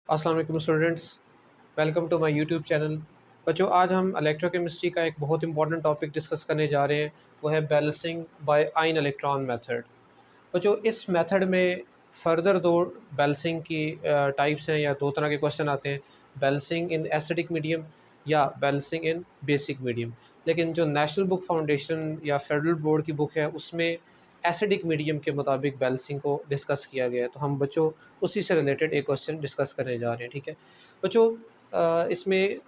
अस्सलाम वालेकुम students, welcome to my YouTube channel. बच्चों, आज हम इलेक्ट्रोकेमिस्ट्री का एक बहुत इंपॉर्टेंट टॉपिक डिस्कस करने जा रहे हैं। वो है balancing by ion electron method. बच्चों, इस मेथड में फर्दर दो बैलेंसिंग की टाइप्स हैं या दो तरह के क्वेश्चन आते हैं। बैलेंसिंग इन एसिडिक मीडियम या बैलेंसिंग इन बेसिक मीडियम। लेकिन जो नेशनल बुक फाउंडेशन या फेडरल बोर्ड की बुक है उसमें एसिडिक मीडियम के मुताबिक बैलेंसिंग को डिस्कस किया गया है। तो हम बच्चों उसी से रिलेटेड एक क्वेश्चन डिस्कस करने जा रहे हैं। ठीक है बच्चों, इसमें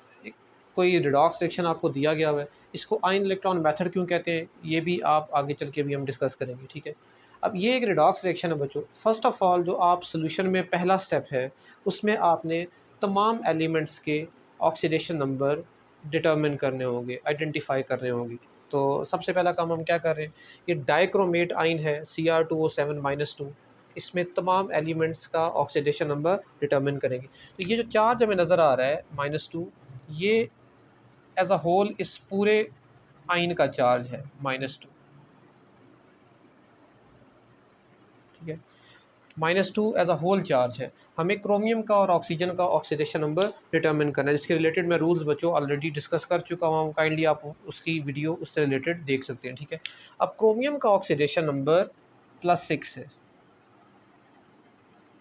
कोई रिडॉक्स रिएक्शन आपको दिया गया हुआ है। इसको आयन इलेक्ट्रॉन मेथड क्यों कहते हैं ये भी आप आगे चल के भी हम डिस्कस करेंगे। ठीक है, अब ये एक रिडॉक्स रिएक्शन है बच्चों। फर्स्ट ऑफ ऑल जो आप सोल्यूशन में पहला स्टेप है उसमें आपने तमाम एलिमेंट्स के ऑक्सीडेशन नंबर डिटर्मिन करने होंगे, आइडेंटिफाई करने होंगे। तो सबसे पहला काम हम क्या कर रहे हैं, ये डाइक्रोमेट आयन है Cr2O7-2। इसमें तमाम एलिमेंट्स का ऑक्सीडेशन नंबर डिटर्मिन करेंगे। तो ये जो चार्ज हमें नज़र आ रहा है -2, ये एज अ होल इस पूरे आयन का चार्ज है -2। ठीक है, -2 एज अ होल चार्ज है। हमें क्रोमियम का और ऑक्सीजन का ऑक्सीडेशन नंबर डिटर्मिन करना है, जिसके रिलेटेड मैं रूल्स बच्चों ऑलरेडी डिस्कस कर चुका हूँ। काइंडली आप उसकी वीडियो उससे रिलेटेड देख सकते हैं। ठीक है, अब क्रोमियम का ऑक्सीडेशन नंबर +6 है,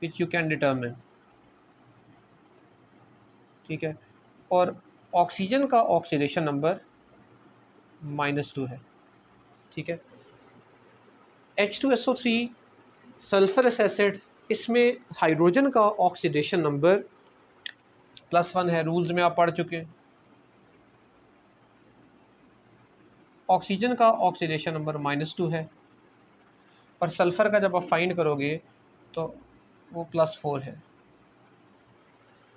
विच यू कैन डिटर्मिन। ठीक है, और ऑक्सीजन का ऑक्सीडेशन नंबर -2 है। ठीक है, H2SO3 सल्फरस एसिड, इसमें हाइड्रोजन का ऑक्सीडेशन नंबर +1 है। रूल्स में आप पढ़ चुके हैं। ऑक्सीजन का ऑक्सीडेशन नंबर -2 है, और सल्फ़र का जब आप फाइंड करोगे तो वो +4 है।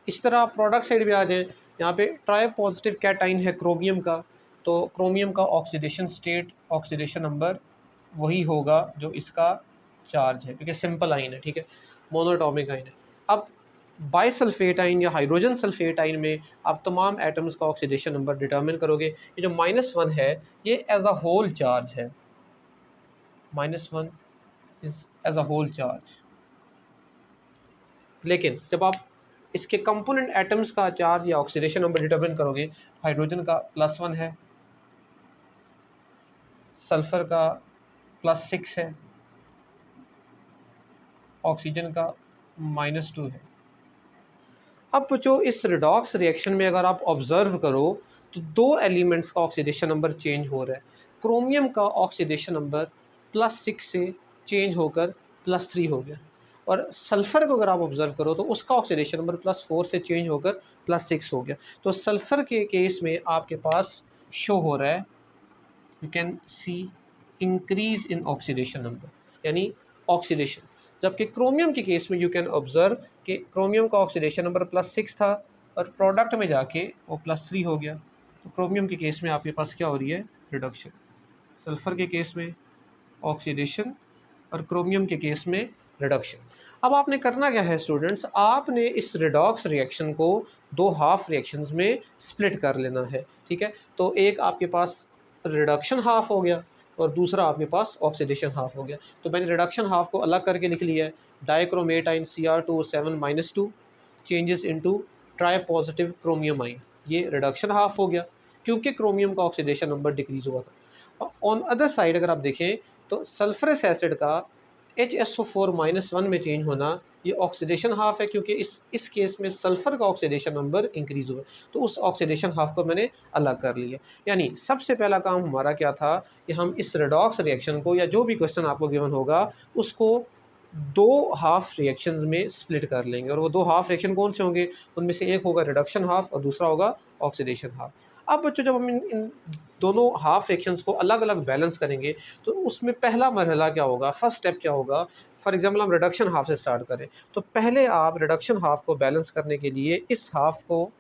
इस तरह आप प्रोडक्ट साइड पे आ जाएँ। यहाँ पे ट्राई पॉजिटिव कैटाइन है क्रोमियम का, तो क्रोमियम का ऑक्सीडेशन स्टेट ऑक्सीडेशन नंबर वही होगा जो इसका चार्ज है, क्योंकि सिंपल आइन है। ठीक है, मोनोटॉमिक आइन है। अब बाइसल्फेट आइन या हाइड्रोजन सल्फेट आइन में आप तमाम एटम्स का ऑक्सीडेशन नंबर डिटर्मिन करोगे। ये जो -1 है ये एज अ होल चार्ज है, -1 is as a whole charge. लेकिन जब आप इसके कंपोनेंट एटम्स का चार्ज या ऑक्सीडेशन नंबर डिटर्मिन करोगे, हाइड्रोजन का +1 है, सल्फर का +6 है, ऑक्सीजन का -2 है। अब जो इस रिडॉक्स रिएक्शन में अगर आप ऑब्जर्व करो तो दो एलिमेंट्स का ऑक्सीडेशन नंबर चेंज हो रहा है। क्रोमियम का ऑक्सीडेशन नंबर +6 से चेंज होकर +3 हो गया, और सल्फ़र को अगर आप ऑब्जर्व करो तो उसका ऑक्सीडेशन नंबर +4 से चेंज होकर +6 हो गया। तो सल्फ़र के केस में आपके पास शो हो रहा है, you can C increase in oxidation number, यानी ऑक्सीडेशन। जबकि क्रोमियम के केस में यू कैन ऑब्जर्व कि क्रोमियम का ऑक्सीडेशन नंबर +6 था और प्रोडक्ट में जाके वो +3 हो गया। तो क्रोमियम के केस में आपके पास क्या हो रही है, रिडक्शन। सल्फर के केस में ऑक्सीडेशन और क्रोमियम के केस में रिडक्शन। अब आपने करना क्या है स्टूडेंट्स, आपने इस रिडॉक्स रिएक्शन को दो हाफ रिएक्शंस में स्प्लिट कर लेना है। ठीक है, तो एक आपके पास रिडक्शन हाफ हो गया और दूसरा आपके पास ऑक्सीडेशन हाफ हो गया। तो मैंने रिडक्शन हाफ को अलग करके लिख लिया है, डाइक्रोमेट आइन Cr2O7-2 changes into try positive chromium आइन। ये रिडक्शन हाफ हो गया क्योंकि क्रोमियम का ऑक्सीडेशन नंबर डिक्रीज हुआ था। ऑन अदर साइड अगर आप देखें तो सल्फरस एसिड का HSO4-1 में चेंज होना, ये ऑक्सीडेशन हाफ है क्योंकि इस केस में सल्फर का ऑक्सीडेशन नंबर इंक्रीज हुआ, तो उस ऑक्सीडेशन हाफ को मैंने अलग कर लिया। यानी सबसे पहला काम हमारा क्या था कि हम इस रेडॉक्स रिएक्शन को या जो भी क्वेश्चन आपको गिवन होगा उसको दो हाफ रिएक्शंस में स्प्लिट कर लेंगे, और वो दो हाफ रिएक्शन कौन से होंगे, उनमें से एक होगा रिडक्शन हाफ और दूसरा होगा ऑक्सीडेशन हाफ। अब बच्चों जब हम इन दोनों हाफ रिएक्शंस को अलग अलग बैलेंस करेंगे तो उसमें पहला मरहला क्या होगा, फर्स्ट स्टेप क्या होगा। फॉर एग्जांपल हम रिडक्शन हाफ से स्टार्ट करें तो पहले आप रिडक्शन हाफ को बैलेंस करने के लिए, इस हाफ को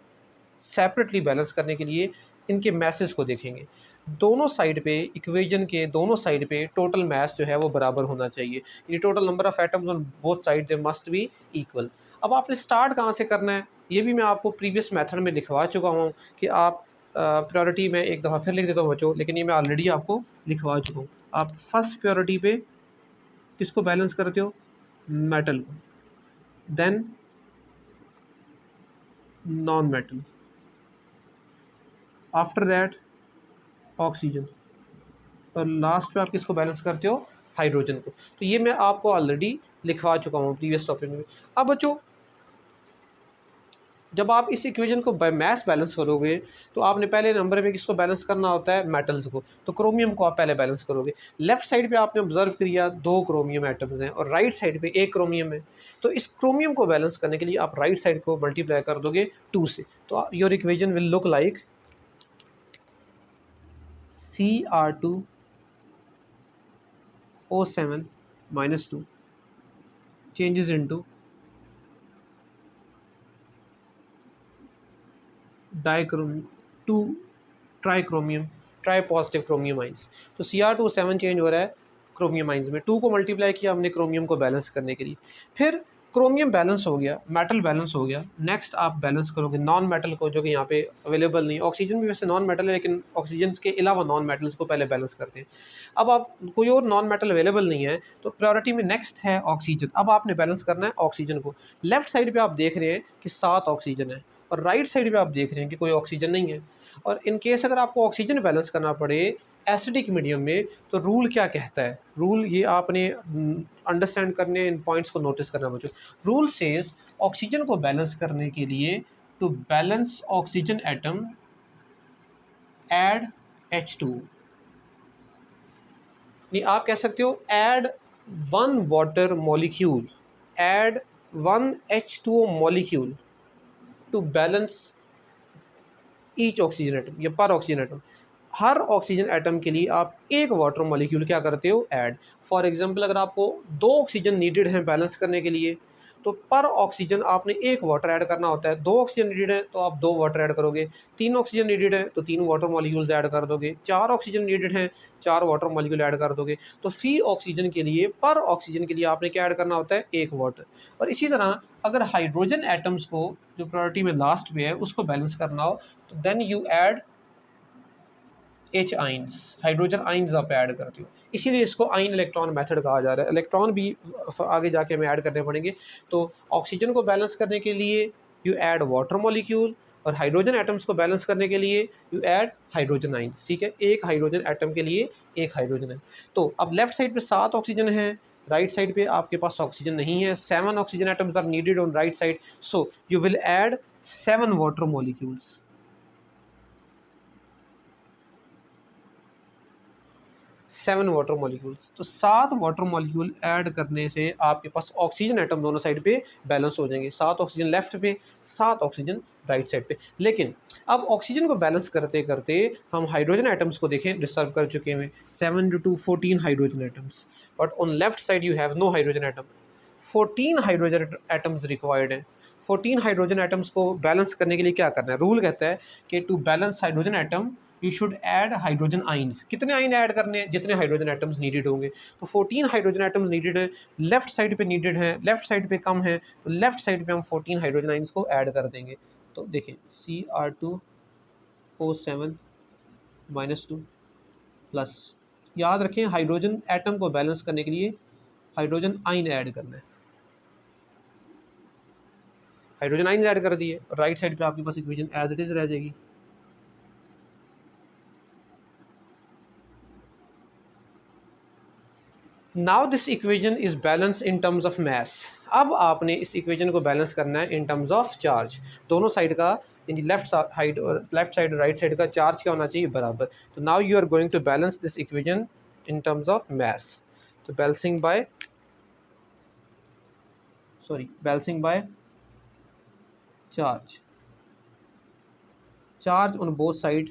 सेपरेटली बैलेंस करने के लिए इनके मैसेज को देखेंगे। दोनों साइड पे इक्वेशन के दोनों साइड पे टोटल मैस जो है वो बराबर होना चाहिए। ये total number of atoms on both side they must be equal. अब आपने स्टार्ट कहाँ से करना है ये भी मैं आपको प्रीवियस मेथड में लिखवा चुका हूँ कि आप प्रायोरिटी में एक दफ़ा फिर लिख देता हूँ बच्चों, लेकिन ये मैं ऑलरेडी आपको लिखवा चुका हूँ। आप फर्स्ट प्रायोरिटी पे किसको बैलेंस करते हो, मेटल को, then non metal, after that oxygen, और लास्ट पे आप किसको बैलेंस करते हो, हाइड्रोजन को। तो ये मैं आपको ऑलरेडी लिखवा चुका हूँ प्रीवियस टॉपिक में। अब बच्चों जब आप इस इक्वेशन को बाय मैस बैलेंस करोगे तो आपने पहले नंबर में किसको बैलेंस करना होता है, मेटल्स को। तो क्रोमियम को आप पहले बैलेंस करोगे। लेफ्ट साइड पे आपने ऑब्जर्व किया 2 क्रोमियम एटम्स हैं और राइट साइड पे 1 क्रोमियम है। तो इस क्रोमियम को बैलेंस करने के लिए आप राइट साइड को मल्टीप्लाई कर दोगे 2 से। तो your equation will look like Cr2O7 -2 changes into dichrome 2 trichromium tri positive chromium ions. तो Cr2O7 चेंज हो रहा है क्रोमियम आइंस में। 2 को मल्टीप्लाई किया हमने क्रोमियम को बैलेंस करने के लिए। फिर क्रोमियम बैलेंस हो गया, मेटल बैलेंस हो गया। नेक्स्ट आप बैलेंस करोगे नॉन मेटल को, जो कि यहाँ पे अवेलेबल नहीं है। ऑक्सीजन भी वैसे नॉन मेटल है, लेकिन ऑक्सीजन के अलावा नॉन मेटल्स को पहले बैलेंस करते हैं। अब आप कोई और नॉन मेटल अवेलेबल नहीं है तो प्रायोरिटी में नेक्स्ट है ऑक्सीजन। अब आपने बैलेंस करना है ऑक्सीजन को। लेफ्ट साइड पे आप देख रहे हैं कि 7 ऑक्सीजन है और राइट साइड पे आप देख रहे हैं कि कोई ऑक्सीजन नहीं है। और इन केस अगर आपको ऑक्सीजन बैलेंस करना पड़े एसिडिक मीडियम में तो रूल क्या कहता है, रूल ये आपने अंडरस्टैंड करने, इन पॉइंट्स को नोटिस करना बच्चों। रूल सेज ऑक्सीजन को बैलेंस करने के लिए to balance oxygen atom add H2। नहीं, आप कह सकते हो add 1 water molecule, add 1 H2O molecule to balance each oxygen atom या पर ऑक्सीजन एटम। हर ऑक्सीजन एटम के लिए आप एक वाटर मॉलिक्यूल क्या करते हो, ऐड। फॉर एग्जांपल अगर आपको 2 ऑक्सीजन नीडेड हैं बैलेंस करने के लिए तो पर ऑक्सीजन आपने एक वाटर ऐड करना होता है। 2 ऑक्सीजन नीडेड है तो आप 2 वाटर ऐड करोगे। 3 ऑक्सीजन नीडेड है तो 3 वाटर मॉलिक्यूल्स ऐड कर दोगे। 4 ऑक्सीजन नीडेड है 4 वाटर मॉलिक्यूल ऐड कर दोगे। तो फी ऑक्सीजन के लिए, पर ऑक्सीजन के लिए आपने क्या ऐड करना होता है, एक वाटर। और इसी तरह अगर हाइड्रोजन एटम्स को, जो प्रायोरिटी में लास्ट पे है, उसको बैलेंस करना हो तो then you add H ions, hydrogen ions आप ऐड करते हो। इसीलिए इसको आइन इलेक्ट्रॉन मेथड कहा जा रहा है। इलेक्ट्रॉन भी आगे जाके हमें ऐड करने पड़ेंगे। तो ऑक्सीजन को बैलेंस करने के लिए यू ऐड वाटर मॉलिक्यूल, और हाइड्रोजन एटम्स को बैलेंस करने के लिए यू ऐड हाइड्रोजन आइंस। ठीक है, एक हाइड्रोजन एटम के लिए एक हाइड्रोजन है। तो अब लेफ्ट साइड पे 7 ऑक्सीजन है, राइट साइड पे आपके पास ऑक्सीजन नहीं है। 7 oxygen atoms are needed on right side, so you will add 7 water molecules. 7 water molecules. तो 7 वाटर मॉलिक्यूल ऐड करने से आपके पास ऑक्सीजन एटम दोनों साइड पे बैलेंस हो जाएंगे। 7 ऑक्सीजन लेफ्ट पे, 7 ऑक्सीजन राइट साइड पे। लेकिन अब ऑक्सीजन को बैलेंस करते करते हम हाइड्रोजन एटम्स को देखें, डिस्टर्ब कर चुके हैं। 7 × 2 14 hydrogen atoms, but on left side you have no hydrogen atom. 14 hydrogen atoms required हैं। 14 हाइड्रोजन एटम्स को बैलेंस करने के लिए क्या करना है, रूल कहता है कि to balance hydrogen atom you should add hydrogen ions. कितने आइन ऐड करने हैं, जितने हाइड्रोजन एटम्स नीडेड होंगे। तो 14 हाइड्रोजन एटम्स नीडेड है, लेफ्ट साइड पे नीडेड है, लेफ्ट साइड पे कम है, तो लेफ्ट साइड पे हम 14 हाइड्रोजन आइंस को ऐड कर देंगे। तो देखिए Cr2O7 -2 प्लस, याद रखें हाइड्रोजन एटम को बैलेंस करने के लिए हाइड्रोजन आइन ऐड करना है। हाइड्रोजन आइंस ऐड कर दिए, राइट साइड पे आपके पास इक्वेशन एज इट इज रह जाएगी। Now this equation is balance in terms of mass. अब आपने इस इक्वेशन को बैलेंस करना है इन टर्म्स ऑफ चार्ज। दोनों साइड का, इन लेफ्ट साइड और राइट साइड का चार्ज क्या होना चाहिए, बराबर। तो now you are going to balance this equation in terms of mass. तो balancing by charge, charge on both side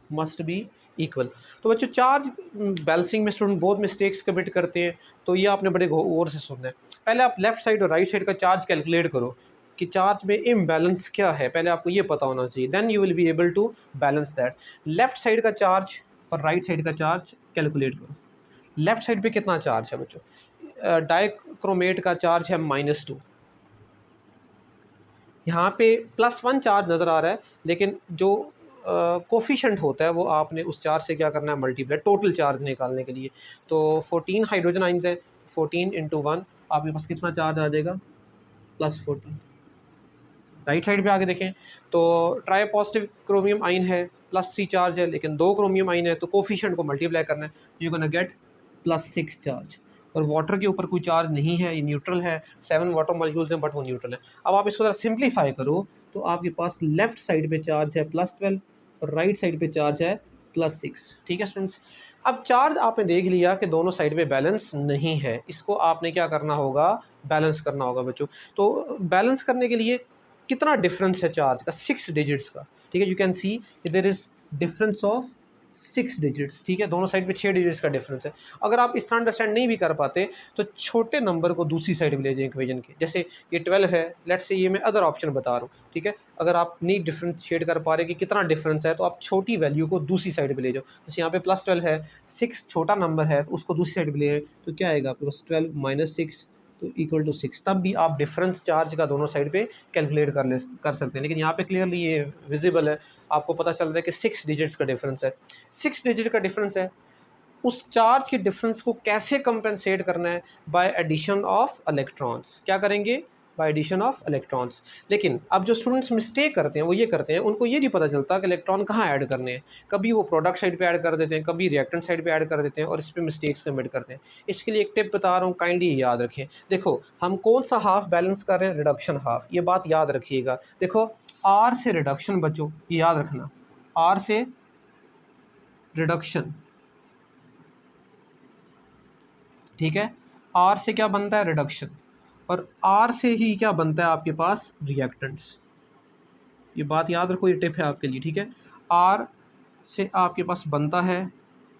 must B equal. तो बच्चों चार्ज बैलेंसिंग में स्टूडेंट बहुत मिस्टेक्स कमिट करते हैं, तो ये आपने बड़े गौर से सुनना है। पहले आप लेफ्ट साइड और राइट साइड का चार्ज कैलकुलेट करो कि चार्ज में इम्बैलेंस क्या है, पहले आपको ये पता होना चाहिए। Then you will be able to balance that. Left side का चार्ज और राइट साइड का चार्ज कैलकुलेट करो। लेफ्ट साइड पे कितना चार्ज है बच्चों, डाइक्रोमेट का चार्ज है -2। यहाँ पे +1 चार्ज नज़र आ रहा है, लेकिन जो कोफिशेंट होता है वो आपने उस चार्ज से क्या करना है, मल्टीप्लाई, टोटल चार्ज निकालने के लिए। तो 14 हाइड्रोजन आइंस है, 14 × 1 आपके पास कितना चार्ज आ जाएगा, +14। राइट साइड पे आगे देखें तो ट्राई पॉजिटिव क्रोमियम आइन है, +3 चार्ज है, लेकिन 2 क्रोमियम आइन है, तो कोफिशिएंट को मल्टीप्लाई करना है, यू गोना गेट +6 चार्ज। और वाटर के ऊपर कोई चार्ज नहीं है, ये न्यूट्रल है, 7 वाटर मॉलिक्यूल्स हैं बट वो न्यूट्रल है। अब आप इसको ज़रा सिंप्लीफाई करो तो आपके पास लेफ्ट साइड पे चार्ज है +12 और राइट साइड पे चार्ज है +6। ठीक है स्टूडेंट्स, अब चार्ज आपने देख लिया कि दोनों साइड पे बैलेंस नहीं है, इसको आपने क्या करना होगा, बैलेंस करना होगा बच्चों। तो बैलेंस करने के लिए कितना डिफरेंस है चार्ज का, 6 डिजिट्स का। ठीक है, you can see there is difference of 6 digits. ठीक है, दोनों साइड पे 6 डिजिट्स का डिफरेंस है। अगर आप इसका अंडरस्टैंड नहीं भी कर पाते तो छोटे नंबर को दूसरी साइड में ले जाएं इक्वेशन के, जैसे ये 12 है, लेट्स से ये मैं अदर ऑप्शन बता रहा हूँ। ठीक है, अगर आप नहीं डिफरेंशिएट कर पा रहे कि कितना डिफरेंस है तो आप छोटी वैल्यू को दूसरी साइड पे ले जाओ। जैसे यहाँ पे +12 है, 6 छोटा नंबर है तो उसको दूसरी साइड पे ले जाए तो क्या आएगा आपके पास, 12 - 6 तो इक्वल टू 6। तब भी आप डिफरेंस चार्ज का दोनों साइड पे कैलकुलेट कर सकते हैं, लेकिन यहाँ पे क्लियरली ये विजिबल है, आपको पता चल रहा है कि 6 डिजिट्स का डिफरेंस है। 6 डिजिट का डिफरेंस है, उस चार्ज के डिफरेंस को कैसे कंपेंसेट करना है, बाय एडिशन ऑफ इलेक्ट्रॉन्स। क्या करेंगे, बाय एडिशन ऑफ इलेक्ट्रॉन्स। लेकिन अब जो स्टूडेंट्स मिस्टेक करते हैं वो ये करते हैं, उनको ये नहीं पता चलता कि इलेक्ट्रॉन कहाँ ऐड करने हैं। कभी वो प्रोडक्ट साइड पे ऐड कर देते हैं, कभी रिएक्टेंट साइड पे ऐड कर देते हैं और इस पर मिस्टेक्स कमिट करते हैं। इसके लिए एक टिप बता रहा हूँ, काइंडली याद रखें। देखो हम कौन सा हाफ बैलेंस कर रहे हैं, रिडक्शन हाफ, ये बात याद रखिएगा। देखो आर से रिडक्शन बच्चों, ये याद रखना, आर से रिडक्शन, ठीक है, आर से क्या बनता है, रिडक्शन, और आर से ही क्या बनता है आपके पास, रिएक्टेंट्स। ये बात याद रखो, ये टिप है आपके लिए। ठीक है, आर से आपके पास बनता है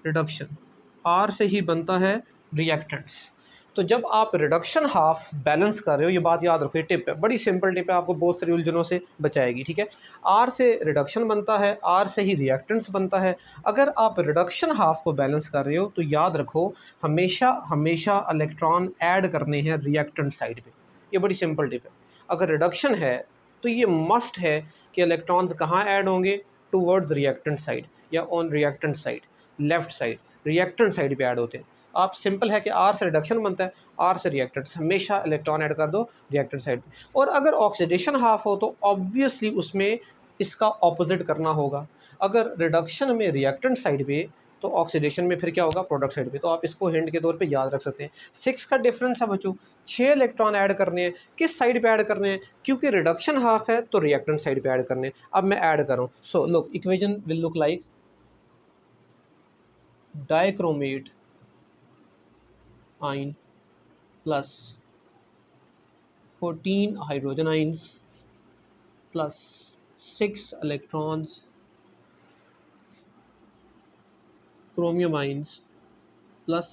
रिडक्शन, आर से ही बनता है रिएक्टेंट्स। तो जब आप रिडक्शन हाफ बैलेंस कर रहे हो, ये बात याद रखो, ये टिप है, बड़ी सिंपल टिप है, आपको बहुत सारी उलझनों से बचाएगी। ठीक है, आर से रिडक्शन बनता है, आर से ही रिएक्टेंट्स बनता है। अगर आप रिडक्शन हाफ को बैलेंस कर रहे हो तो याद रखो हमेशा हमेशा इलेक्ट्रॉन ऐड करने हैं रिएक्टेंट साइड पे। ये बड़ी सिंपल टिप है। अगर रिडक्शन है तो ये मस्ट है कि इलेक्ट्रॉन्स कहाँ ऐड होंगे, टूवर्ड्स रिएक्टेंट साइड या on reactant side, left side, reactant side पे ऐड होते हैं। आप सिंपल है कि आर से रिडक्शन बनता है, आर से रिएक्टेंट्स, हमेशा इलेक्ट्रॉन ऐड कर दो रिएक्टेंट साइड पे। और अगर ऑक्सीडेशन हाफ हो तो ऑब्वियसली उसमें इसका ऑपोजिट करना होगा। अगर रिडक्शन में रिएक्टेंट साइड पे तो ऑक्सीडेशन में फिर क्या होगा, प्रोडक्ट साइड पे। तो आप इसको हिंट के तौर पे याद रख सकते हैं। 6 का डिफरेंस है बच्चों, 6 इलेक्ट्रॉन ऐड करने हैं, किस साइड पे ऐड करने हैं, क्योंकि रिडक्शन हाफ है तो रिएक्टेंट साइड पे ऐड करने हैं। अब मैं ऐड करूँ, so look equation will look like dichromate ion plus 14 hydrogen ions plus 6 electrons chromium ions plus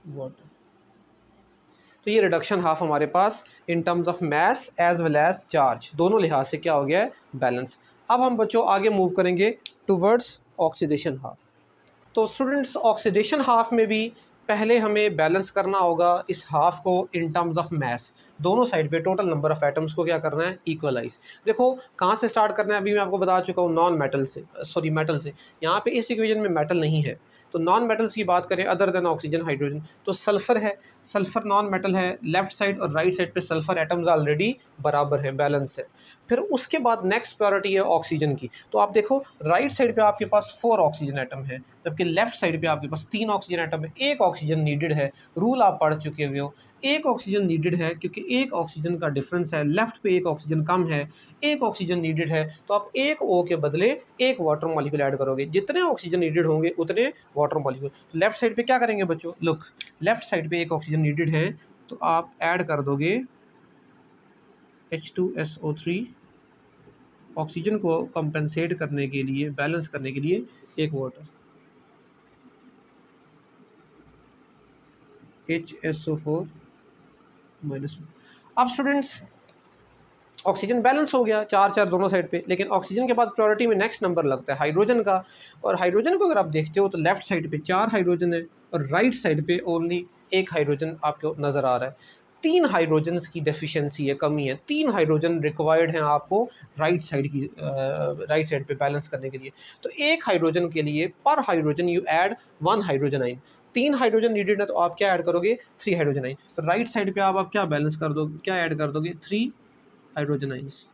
water. तो ये रिडक्शन हाफ हमारे पास in terms of mass as well as charge दोनों लिहाज से क्या हो गया है, बैलेंस। अब हम बच्चों आगे मूव करेंगे टुवर्ड्स ऑक्सीडेशन हाफ। तो स्टूडेंट्स ऑक्सीडेशन हाफ में भी पहले हमें बैलेंस करना होगा इस हाफ को इन टर्म्स ऑफ मैस। दोनों साइड पे टोटल नंबर ऑफ एटम्स को क्या करना है, इक्वलाइज। देखो कहाँ से स्टार्ट करना है, अभी मैं आपको बता चुका हूँ, नॉन मेटल से, सॉरी मेटल से। यहाँ पे इस इक्वेशन में मेटल नहीं है, तो नॉन मेटल्स की बात करें अदर देन ऑक्सीजन हाइड्रोजन, तो सल्फर है, सल्फर नॉन मेटल है, लेफ्ट साइड और राइट साइड पे सल्फर एटम्स ऑलरेडी बराबर है, बैलेंस है। फिर उसके बाद नेक्स्ट प्रायोरिटी है ऑक्सीजन की। तो आप देखो राइट साइड पे आपके पास 4 ऑक्सीजन एटम है, जबकि लेफ्ट साइड पे आपके पास 3 ऑक्सीजन एटम है। एक ऑक्सीजन नीडेड है, रूल आप पढ़ चुके हुए हो, एक ऑक्सीजन नीडेड है क्योंकि एक ऑक्सीजन का डिफरेंस है, लेफ्ट पे एक ऑक्सीजन कम है, एक ऑक्सीजन नीडेड है, तो आप एक O के बदले एक वाटर मॉलिक्यूल ऐड करोगे, जितने ऑक्सीजन नीडेड होंगे उतने वाटर मॉलिक्यूल। तो लेफ्ट साइड पे क्या करेंगे बच्चों, लुक लेफ्ट साइड पे एक ऑक्सीजन नीडेड है तो आप ऐड कर दोगे H2SO3, ऑक्सीजन को कंपेंसेट करने के लिए, बैलेंस करने के लिए एक वाटर, HSO4 -1। अब स्टूडेंट्स ऑक्सीजन बैलेंस हो गया, 4 4 दोनों साइड पे, लेकिन ऑक्सीजन के बाद प्रायोरिटी में नेक्स्ट नंबर लगता है हाइड्रोजन का। और हाइड्रोजन को अगर आप देखते हो तो लेफ्ट साइड पे 4 हाइड्रोजन है और राइट साइड पे ओनली एक हाइड्रोजन आपको नज़र आ रहा है। 3 हाइड्रोजन की डेफिशिएंसी है, कमी है, 3 हाइड्रोजन रिक्वायर्ड हैं आपको राइट साइड की, राइट साइड पे बैलेंस करने के लिए। तो एक हाइड्रोजन के लिए पर हाइड्रोजन यू ऐड 1 हाइड्रोजन आइन। 3 हाइड्रोजन नीडेड है तो आप क्या ऐड करोगे, 3 हाइड्रोजन आइन। तो राइट साइड पे आप क्या बैलेंस कर दो, क्या ऐड कर दोगे, 3 hydrogen ions.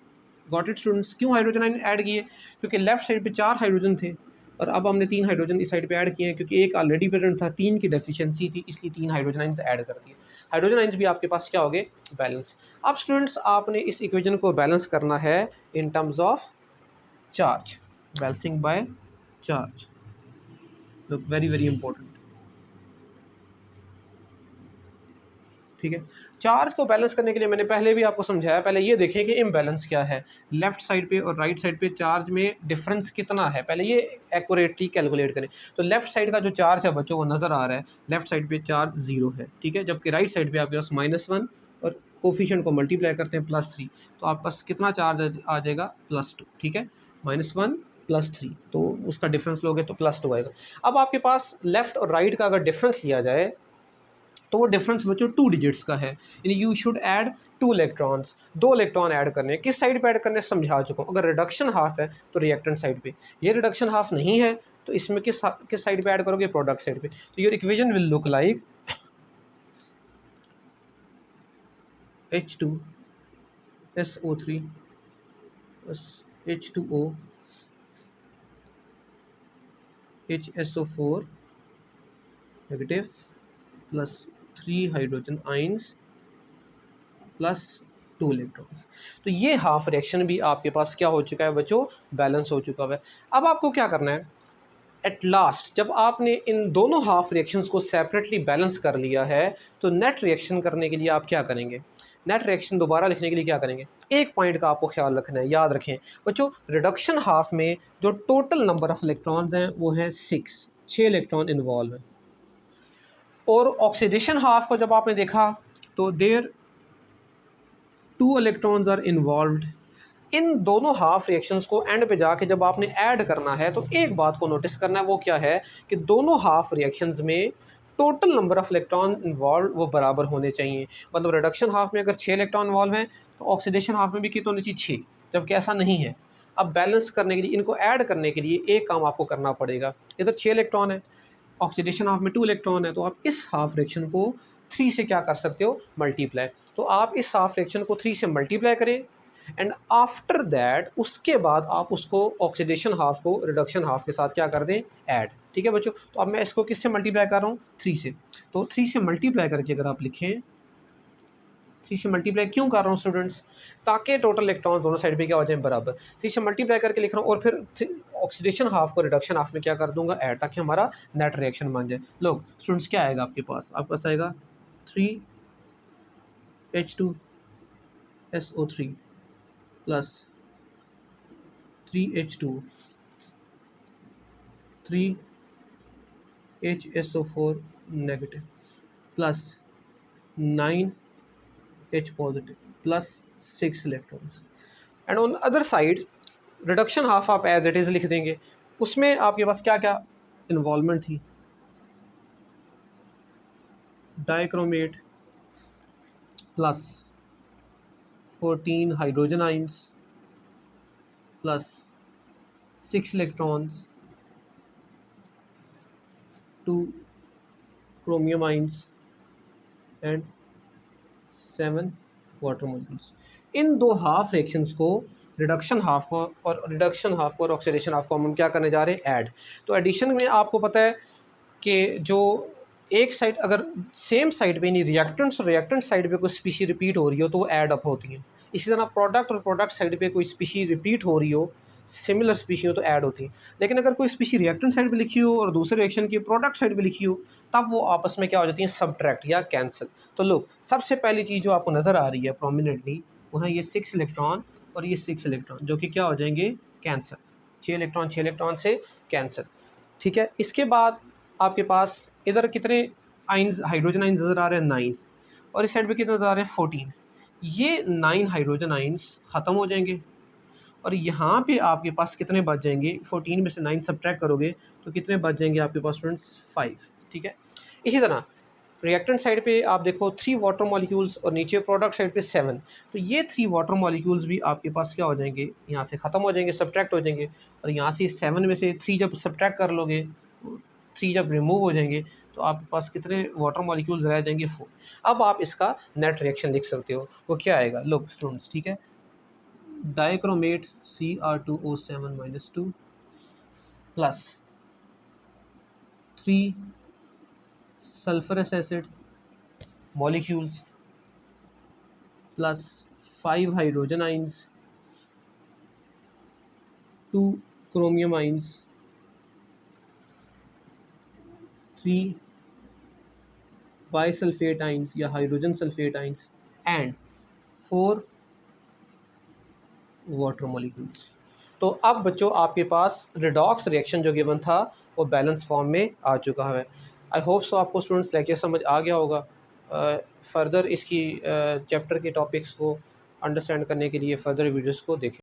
Got it students? क्यों हाइड्रोजन आयन ऐड किए? क्योंकि लेफ्ट साइड पे 4 हाइड्रोजन थे और अब हमने 3 हाइड्रोजन इस साइड पे ऐड किए हैं, क्योंकि एक ऑलरेडी प्रेजेंट था, 3 की डेफिशिएंसी थी, इसलिए 3 हाइड्रोजन आयंस ऐड कर दिए। हाइड्रोजन आयंस भी आपके पास क्या हो गए? बैलेंस। अब स्टूडेंट्स आपने इस इक्वेशन को बैलेंस करना है in terms of charge, balancing by charge. Look very very important, ठीक है। चार्ज को बैलेंस करने के लिए मैंने पहले भी आपको समझाया, पहले ये देखें कि इम्बैलेंस क्या है, लेफ्ट साइड पे और राइट साइड पे चार्ज में डिफरेंस कितना है, पहले ये एक्यूरेटली कैलकुलेट करें। तो लेफ्ट साइड का जो चार्ज है बच्चों वो नज़र आ रहा है, लेफ्ट साइड पे चार्ज 0 है, ठीक है, जबकि राइट साइड पे आपके पास -1 और कोफिशिएंट को मल्टीप्लाई करते हैं +3, तो आपके पास कितना चार्ज आ जाएगा? +2, ठीक है, -1 +3, तो उसका डिफरेंस लोगे तो +2 आएगा। अब आपके पास लेफ्ट और राइट का अगर डिफरेंस लिया जाए तो वो डिफरेंस बच्चों 2 डिजिट्स का है, यानी you should add 2 electrons, 2 electron add करने हैं। किस साइड पे ऐड करने समझा चुका हूँ। अगर रिडक्शन हाफ है तो रिएक्टेंट साइड पे, ये रिडक्शन हाफ नहीं है तो इसमें किस साइड पे ऐड करोगे? प्रोडक्ट साइड पे। तो your equation will look like H2SO3 H2O HSO4 negative plus 3 hydrogen ions plus 2 electrons. तो ये हाफ रिएक्शन भी आपके पास क्या हो चुका है बच्चों? बैलेंस हो चुका है। अब आपको क्या करना है, एट लास्ट जब आपने इन दोनों हाफ रिएक्शंस को सेपरेटली बैलेंस कर लिया है तो नेट रिएक्शन करने के लिए आप क्या करेंगे? नेट रिएक्शन दोबारा लिखने के लिए क्या करेंगे? एक पॉइंट का आपको ख्याल रखना है, याद रखें बच्चों, रिडक्शन हाफ में जो टोटल नंबर ऑफ इलेक्ट्रॉन्स हैं वो है 6 इलेक्ट्रॉन इन्वॉल्व हैं। और ऑक्सीडेशन हाफ को जब आपने देखा तो देयर 2 इलेक्ट्रॉन्स आर इन्वॉल्व्ड। इन दोनों हाफ रिएक्शंस को एंड पे जाके जब आपने ऐड करना है तो एक बात को नोटिस करना है, वो क्या है कि दोनों हाफ रिएक्शंस में total number of electron involve वो बराबर होने चाहिए। मतलब रिडक्शन हाफ में अगर 6 इलेक्ट्रॉन इन्वॉल्व हैं तो ऑक्सीडेशन हाफ में भी कितने होने चाहिए? 6, जबकि ऐसा नहीं है। अब बैलेंस करने के लिए, इनको ऐड करने के लिए एक काम आपको करना पड़ेगा। इधर 6 इलेक्ट्रॉन है, ऑक्सीडेशन हाफ में 2 इलेक्ट्रॉन है, तो आप इस हाफ रिएक्शन को 3 से क्या कर सकते हो? मल्टीप्लाई। तो आप इस हाफ रिएक्शन को 3 से मल्टीप्लाई करें एंड आफ्टर दैट उसके बाद आप उसको ऑक्सीडेशन हाफ को रिडक्शन हाफ के साथ क्या कर दें? ऐड। ठीक है बच्चों, तो अब मैं इसको किससे मल्टीप्लाई कर रहा हूँ? 3 से। तो 3 से मल्टीप्लाई करके अगर आप लिखें, 3 से मल्टीप्लाई क्यों कर रहा हूँ स्टूडेंट्स? ताकि टोटल इलेक्ट्रॉन्स दोनों साइड पे क्या हो जाए? बराबर। 3 से मल्टीप्लाई करके लिख रहा हूँ और फिर ऑक्सीडेशन हाफ को रिडक्शन हाफ में क्या कर दूंगा? ऐड, ताकि हमारा नेट रिएक्शन बन जाए। लोग स्टूडेंट्स क्या आएगा आपके पास? आपके पास आएगा 3H2SO3 plus 3H2 3HSO4 negative plus 9H positive plus 6 electrons. And on other side reduction half आप एज इट इज़ लिख देंगे। उसमें आपके पास क्या क्या इन्वॉल्वमेंट थी? Dichromate plus 14 hydrogen ions plus 6 electrons, 2 chromium ions and 7 water molecules. इन दो हाफ रिएक्शंस को, रिडक्शन हाफ को और ऑक्सीडेशन हाफ को हम क्या करने जा रहे हैं? ऐड। तो एडिशन में आपको पता है कि जो एक साइड अगर सेम साइड पे, नहीं रिएक्टेंट साइड पे कोई स्पीशी रिपीट हो रही हो तो वो ऐड अप होती हैं। इसी तरह प्रोडक्ट और प्रोडक्ट साइड पे कोई स्पीशी रिपीट हो रही हो, सिमिलर स्पीशी हो, तो ऐड होती है। लेकिन अगर कोई स्पीशी रिएक्टेंट साइड पे लिखी हो और दूसरे रिएक्शन की प्रोडक्ट साइड पे लिखी हो, तब वो आपस में क्या हो जाती हैं? सब्ट्रैक्ट या कैंसिल। तो लोग सबसे पहली चीज़ जो आपको नज़र आ रही है प्रोमिनेंटली, वो है ये 6 इलेक्ट्रॉन और ये 6 इलेक्ट्रॉन, जो कि क्या हो जाएंगे? कैंसिल। 6 इलेक्ट्रॉन से कैंसिल। ठीक है, इसके बाद आपके पास इधर कितने आइंस, हाइड्रोजन आइंस नज़र आ रहे हैं? 9। और इस साइड पे कितने नज़र आ रहे हैं? 14। ये 9 हाइड्रोजन आइंस ख़त्म हो जाएंगे और यहाँ पे आपके पास कितने बच जाएंगे? 14 में से 9 सब्ट्रैक्ट करोगे तो कितने बच जाएंगे आपके पास स्टूडेंट्स? 5। ठीक है, इसी तरह रिएक्टेंट साइड पे आप देखो 3 वाटर मॉलिक्यूल्स और नीचे प्रोडक्ट साइड पे 7। तो ये 3 वाटर मॉलिक्यूल्स भी आपके पास क्या हो जाएंगे? यहाँ से ख़त्म हो जाएंगे, सब्ट्रैक्ट हो जाएंगे। और यहाँ से 7 में से 3 जब सब्ट्रैक्ट कर लोगे, 3 जब रिमूव हो जाएंगे, तो आपके पास कितने वाटर मॉलिक्यूल्स रह जाएंगे? 4। अब आप इसका नेट रिएक्शन लिख सकते हो, वो क्या आएगा? लोग स्टूडेंट्स, ठीक है, dichromate Cr2O7-2 plus 3 sulfurous acid molecules plus 5 hydrogen ions, 2 chromium ions, 3 bisulfate ions या hydrogen sulfate ions and 4 water molecules. तो अब बच्चों आपके पास रिडॉक्स रिएक्शन जो गिवन था वो बैलेंस फॉर्म में आ चुका है। आई होप सो आपको स्टूडेंट्स लेक्चर समझ आ गया होगा। फर्दर इसकी चैप्टर के टॉपिक्स को अंडरस्टैंड करने के लिए फ़र्दर वीडियोस को देखें।